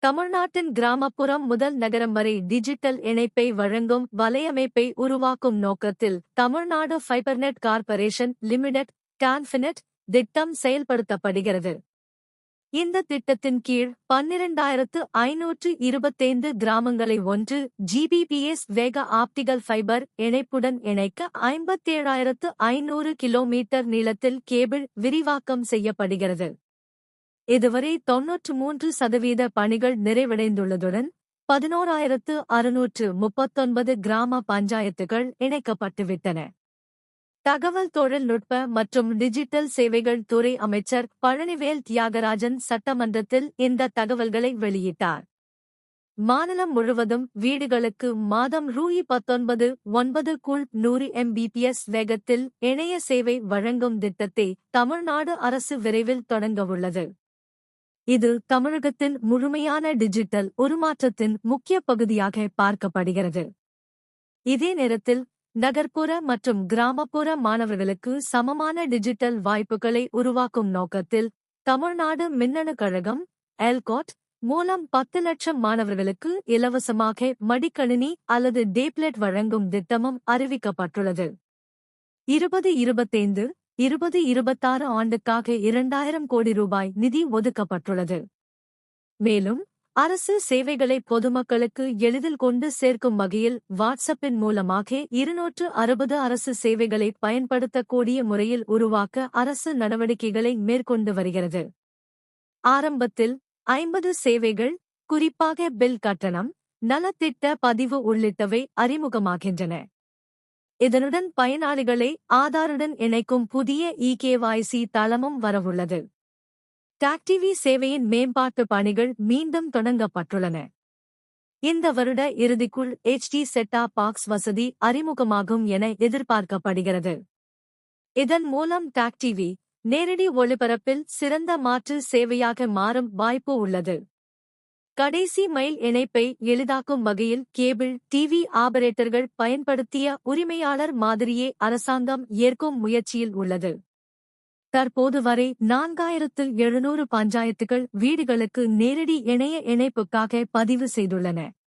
தமிழ்நாட்டின் கிராமப்புறம் முதல் நகரம் வரை டிஜிட்டல் இணைப்பை வழங்கும் வலையமைப்பை உருவாக்கும் நோக்கத்தில் தமிழ்நாடு ஃபைபர்நெட் கார்ப்பரேஷன் லிமிடெட் டான்ஃபினெட் திட்டம் செயல்படுத்தப்படுகிறது. இந்த திட்டத்தின் கீழ் 12,525 கிராமங்களை 1 Gbps வேக ஆப்டிகல் ஃபைபர் இணைப்புடன் இணைக்க 57,500 கிலோமீட்டர் நீளத்தில் கேபிள் விரிவாக்கம் செய்யப்படுகிறது. இதுவரை 93% பணிகள் நிறைவடைந்துள்ளதுடன் 11,639 கிராம பஞ்சாயத்துகள் இணைக்கப்பட்டுவிட்டன. தகவல் தொழில்நுட்ப மற்றும் டிஜிட்டல் சேவைகள் துறை அமைச்சர் பழனிவேல் தியாகராஜன் சட்டமன்றத்தில் இந்த தகவல்களை வெளியிட்டார். மாநிலம் முழுவதும் வீடுகளுக்கு மாதம் ரூ.19,9க்குள் 100 Mbps வேகத்தில் இணைய சேவை வழங்கும் திட்டத்தை தமிழ்நாடு அரசு விரைவில் தொடங்கவுள்ளது. இது தமிழகத்தின் முழுமையான டிஜிட்டல் உருமாற்றத்தின் முக்கிய பகுதியாக பார்க்கப்படுகிறது. இதே நேரத்தில் நகர்ப்புற மற்றும் கிராமப்புற மாணவர்களுக்கு சமமான டிஜிட்டல் வாய்ப்புகளை உருவாக்கும் நோக்கத்தில் தமிழ்நாடு மின்னணு கழகம் எல்காட் மூலம் 10 லட்சம் மாணவர்களுக்கு இலவசமாக மடிக்கணினி அல்லது டேப்லெட் வழங்கும் திட்டமும் அறிவிக்கப்பட்டுள்ளது. 2025-2026 ஆண்டுக்காக 2,000 கோடி ரூபாய் நிதி ஒதுக்கப்பட்டுள்ளது. மேலும் அரசு சேவைகளை பொதுமக்களுக்கு எளிதில் கொண்டு சேர்க்கும் வகையில் வாட்ஸ்அப்பின் மூலமாக 260 அரசு சேவைகளை பயன்படுத்தக்கூடிய முறையில் உருவாக்க அரசு நடவடிக்கைகளை மேற்கொண்டு வருகிறது. ஆரம்பத்தில் 50 சேவைகள், குறிப்பாக பில் கட்டணம், நலத்திட்ட பதிவு உள்ளிட்டவை அறிமுகமாகின்றன. இதனுடன் பயனாளிகளை ஆதாருடன் இணைக்கும் புதிய eKYC தளமும் வரவுள்ளது. டாக்டிவி சேவையின் மேம்பாட்டு பணிகள் மீண்டும் தொடங்கப்பட்டுள்ளன. இந்த வருட இறுதிக்குள் HD செட்-டாப் பாக்ஸ் வசதி அறிமுகமாகும் என எதிர்பார்க்கப்படுகிறது. இதன் மூலம் டாக்டிவி நேரடி ஒளிபரப்பில் சிறந்த மாற்று சேவையாக மாறும் வாய்ப்பு உள்ளது. கடைசி மைல் இணைப்பை எளிதாக்கும் வகையில் கேபிள் டிவி ஆபரேட்டர்கள் பயன்படுத்திய உரிமையாளர் மாதிரியே அரசாங்கம் ஏற்கும் முயற்சியில் உள்ளது. தற்போது வரை 4,700 பஞ்சாயத்துகள் வீடுகளுக்கு நேரடி இணைய இணைப்புக்காக பதிவு செய்துள்ளன.